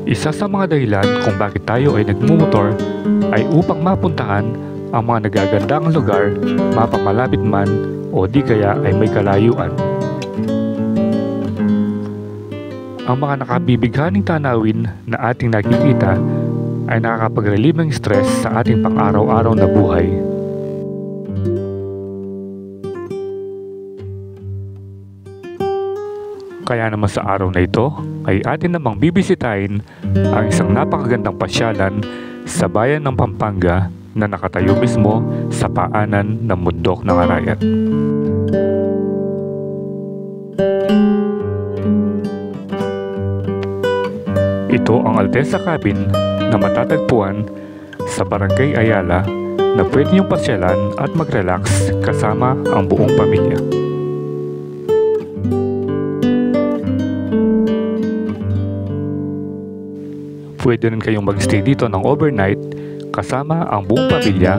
Isa sa mga dahilan kung bakit tayo ay nagmumotor ay upang mapuntahan ang mga nagagandang lugar, mapamalapit man o di kaya ay may kalayuan. Ang mga nakabibighaning tanawin na ating nakikita ay nakakapag-relieve ng stress sa ating pang-araw-araw na buhay. Kaya naman sa araw na ito ay atin namang bibisitahin ang isang napakagandang pasyalan sa bayan ng Pampanga na nakatayo mismo sa paanan ng bundok ng Arayat. Ito ang Alteza Cabin na matatagpuan sa Barangay Ayala na pwede niyong pasyalan at mag-relax kasama ang buong pamilya. Pwede rin kayong mag-stay dito ng overnight kasama ang buong pamilya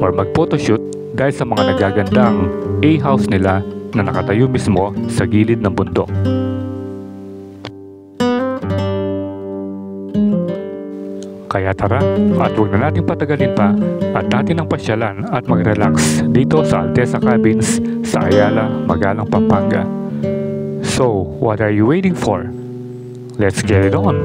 or mag-photoshoot dahil sa mga nagagandang A-house nila na nakatayo mismo sa gilid ng bundok. Kaya tara at huwag na nating patagalin pa at natin ang pasyalan at mag-relax dito sa Alteza Cabins sa Ayala, Magalang, Pampanga. So, what are you waiting for? Let's get it on!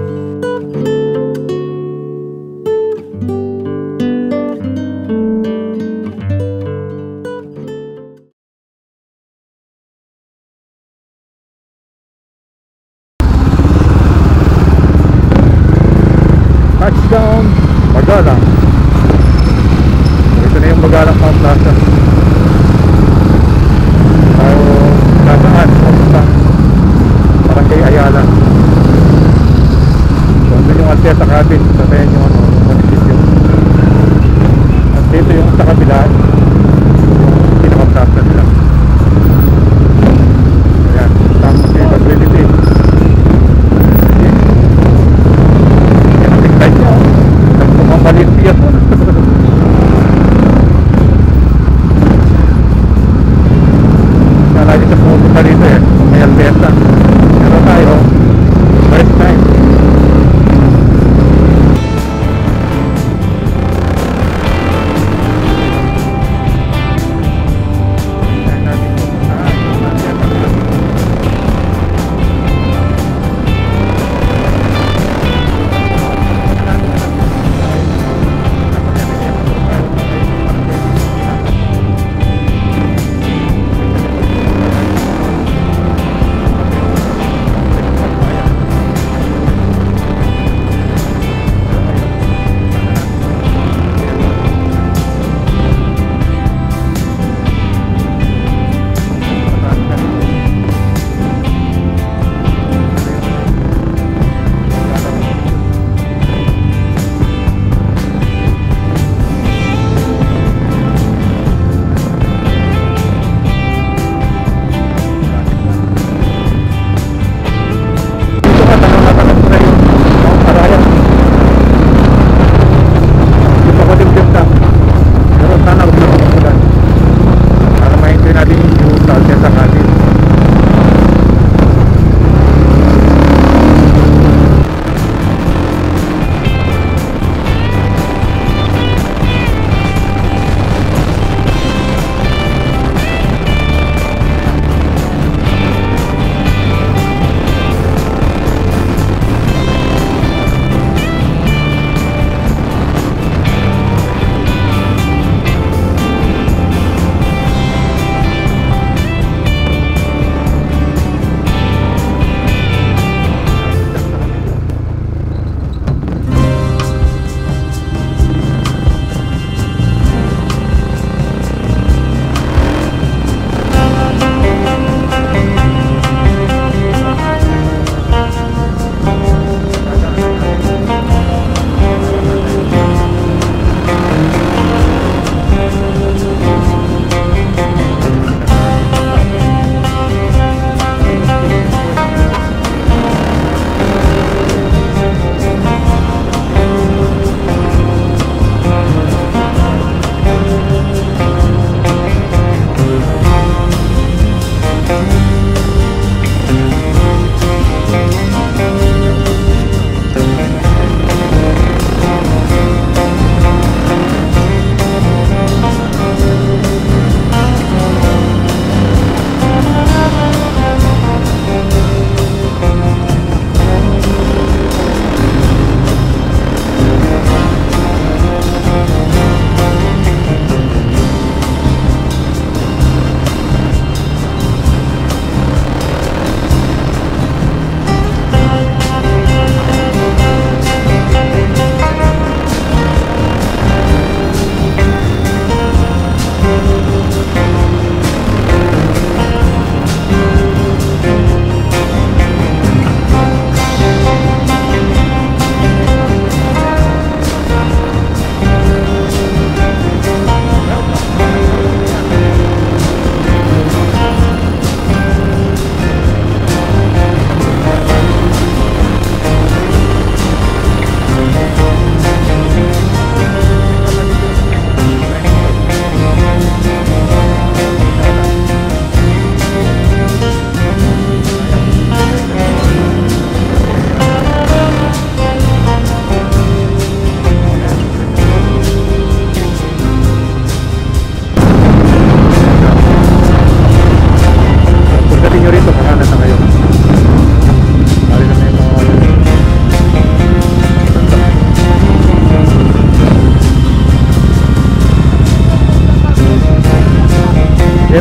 Touchdown, Magalang. Ito na yung Magalang Farm Plaza. Tayo dadaan papunta Barangay Ayala. So, andun yung Alteza Cabin. Sabayan yung munisipyo. At dito yung sa kabila, yung pinaka-plaza nila. Ayan, tama kayo mag-relipin. Nagpumapalimpiyas mo.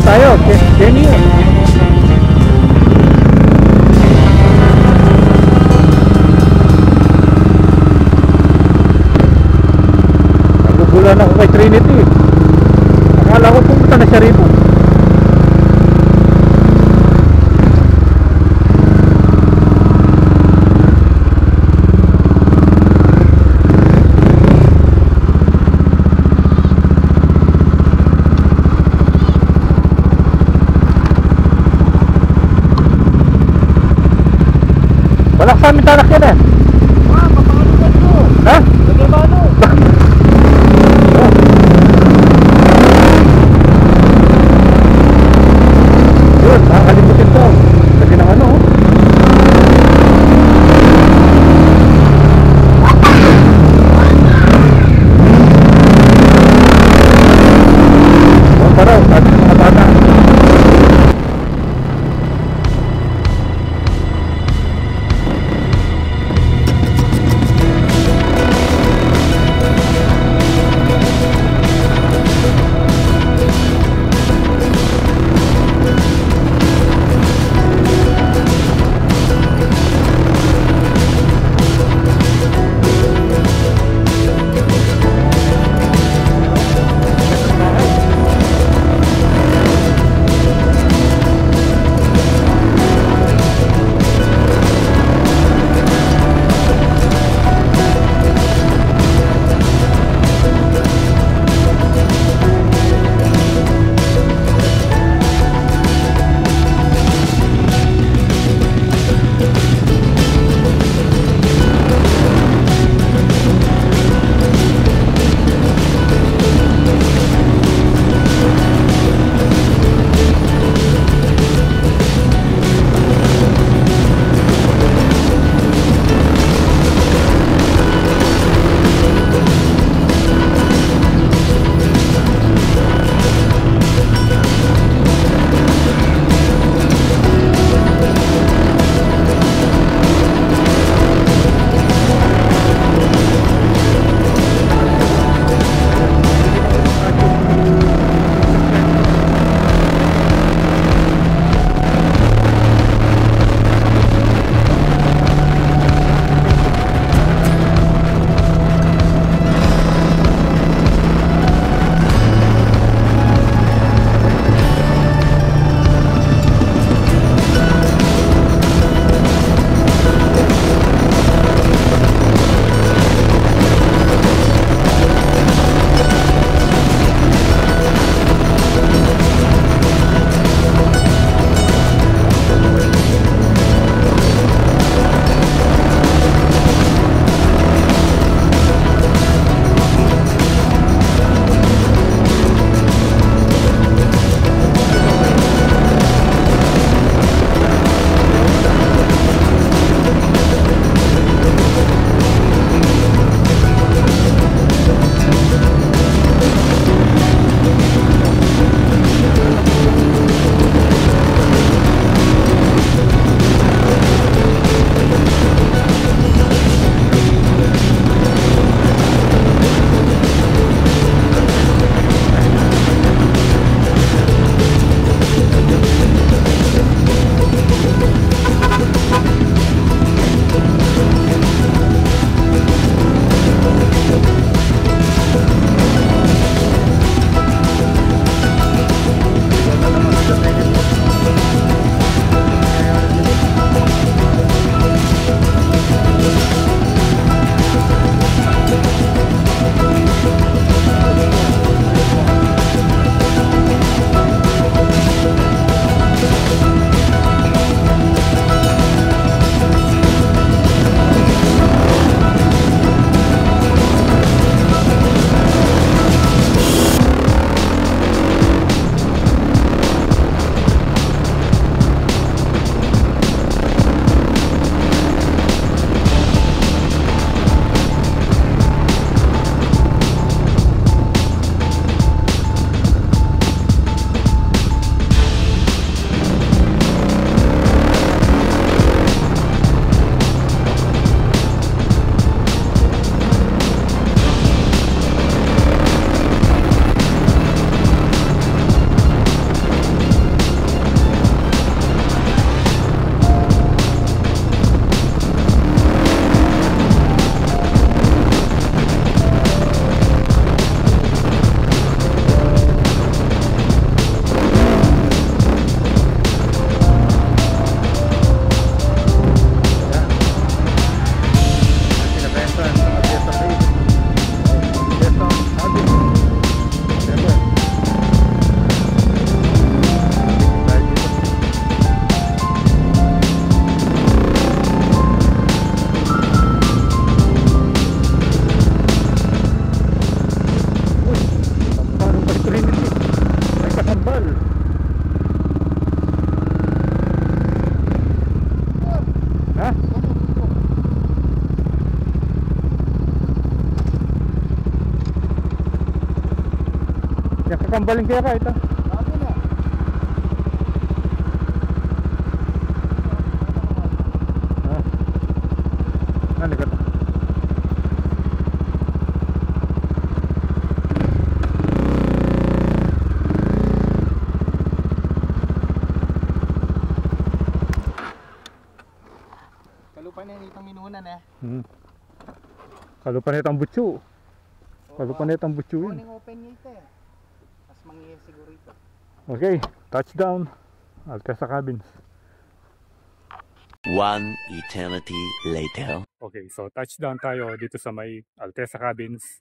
Kaya tayo, Kenny. Nagugulan ako kay Trinity. Akala ko pumunta na siya rito. Wala sa amin tanak yan eh. Papangalugan ko. Ha? Nagabano. Yun, nakakalimutin to. Kasi ng ano. Huwag pa raw, sabi ng mga bata. Pambaling kaya ka ito. Sabi na. Ano ka to? Kalupan na yung itang minunan eh. Kalupan itang butso. Kalupan itang butso yun. Morning open nga ito eh. Mas mangyayari siguro ito. Okay, touchdown. Altesa Cabins. One eternity later. Okay, so touchdown tayo dito sa may Altesa Cabins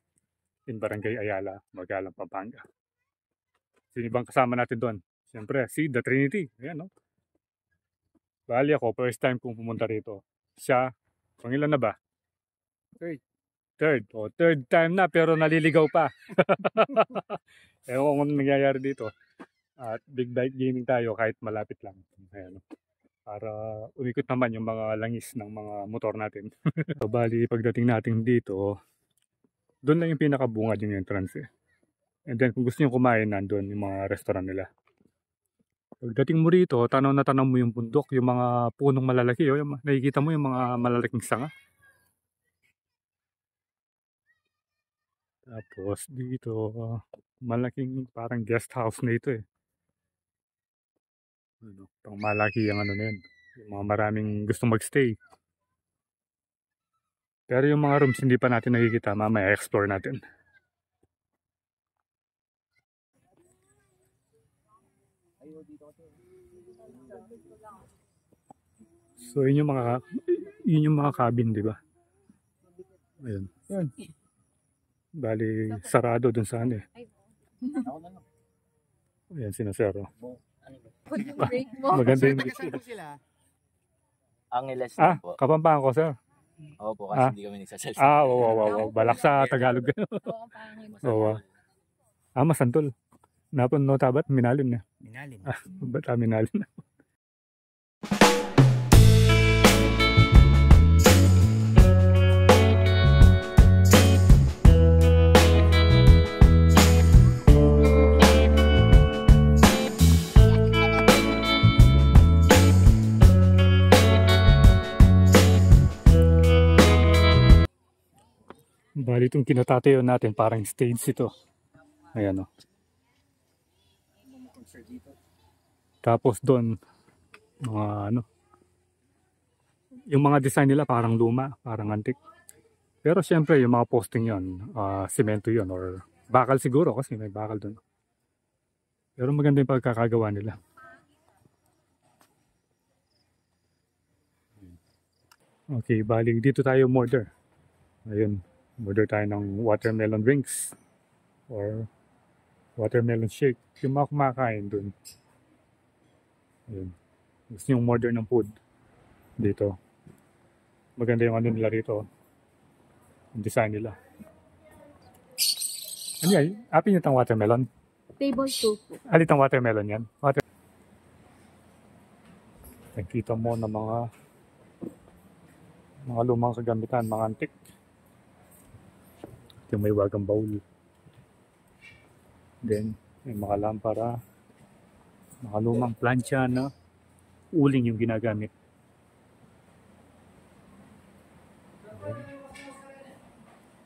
in Barangay Ayala, Magalang, Pampanga. Sino bang kasama natin doon? Siyempre, si The Trinity. Ayan, no? Bali ako, first time kong pumunta rito. Siya, pangilan na ba? Third. O, third time na pero naliligaw pa. Ewan ko kung nangyayari dito. At big bike gaming tayo kahit malapit lang. Ayan, no? Para umikot naman yung mga langis ng mga motor natin. So, bali, pagdating natin dito, doon lang yung pinakabungad yung entrance eh. And then kung gusto nyo kumain, nandun yung mga restaurant nila. Pagdating mo rito, tanaw na tanaw mo yung bundok, yung mga punong malalaki. Yung, nakikita mo yung mga malalaking sanga. Tapos dito, malaking parang guest house na ito eh. Ano, pang malaki yung ano na yun. Yung mga maraming gustong magstay. Pero yung mga rooms hindi pa natin nakikita, mamaya explore natin. So yun yung mga cabin, di ba? Ayun. Yan. Bali sarado dun sa ano eh. Ayan sinasero. Maganda yung Taga-saan po sila? Angeles po. Kapampangan ko sir. Opo, kasi hindi kami nagsasalita. Wow. Balak sa Tagalog. Oo. Masantol. Napon no tabat, minalim na. Minalim. Ba't minalim na? Bali itong kinatatayo natin parang stage ito. Ayan o. Tapos doon mga ano, yung mga design nila parang luma, parang antique. Pero syempre yung mga posting yon, semento yon or bakal siguro kasi may bakal doon. Pero maganda yung pagkakagawa nila. Okay, bali dito tayo order. Ayun. Order tayo ng watermelon drinks or watermelon shake. Yung mga kumakain dun. Ayun. Gusto nyo order ng food dito. Maganda yung ano nila rito. Yung design nila. Ano yan? Apin nyo itang watermelon? Table 2 po. Alitang watermelon yan? Nakikita mo na mga lumang kagamitan, mga antique. Yung may wagang bowl. Then, may mga lampara, mga lumang plancha na uling yung ginagamit.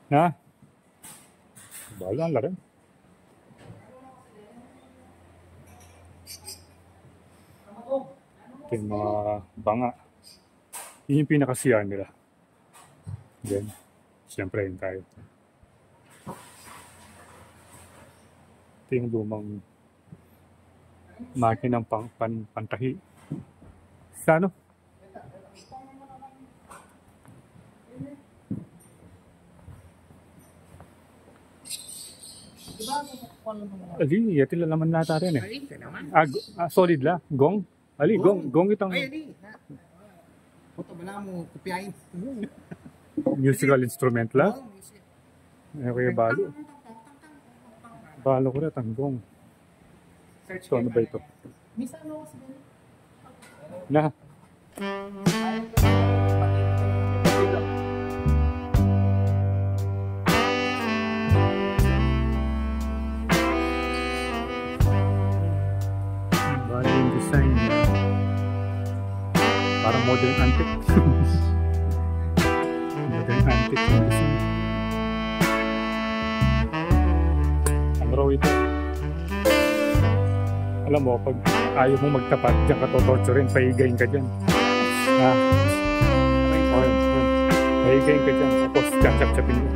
Na? Bahala lang rin. Ito yung mga banga. Yun yung pinaka-CR nila. Then, siyempre yun tayo. Ito yung lumang makinang pantahi. Sa ano? Ali, yatil naman nata rin eh. Solid la. Gong? Ali, gong itong Ito ba na mo kupiain? musical instrument la. Okay, balo. Balo ko na tanggong. So ano ba ito? Na. modern antique. Modern antique yung gusto mo. Ano raw ito? Alam mo, pag ayaw mo magtapat, diyan ka totorturin, paigayin ka dyan. Ha? Oh, yun. Paigayin ka dyan, tapos chap-chap-chapin mo.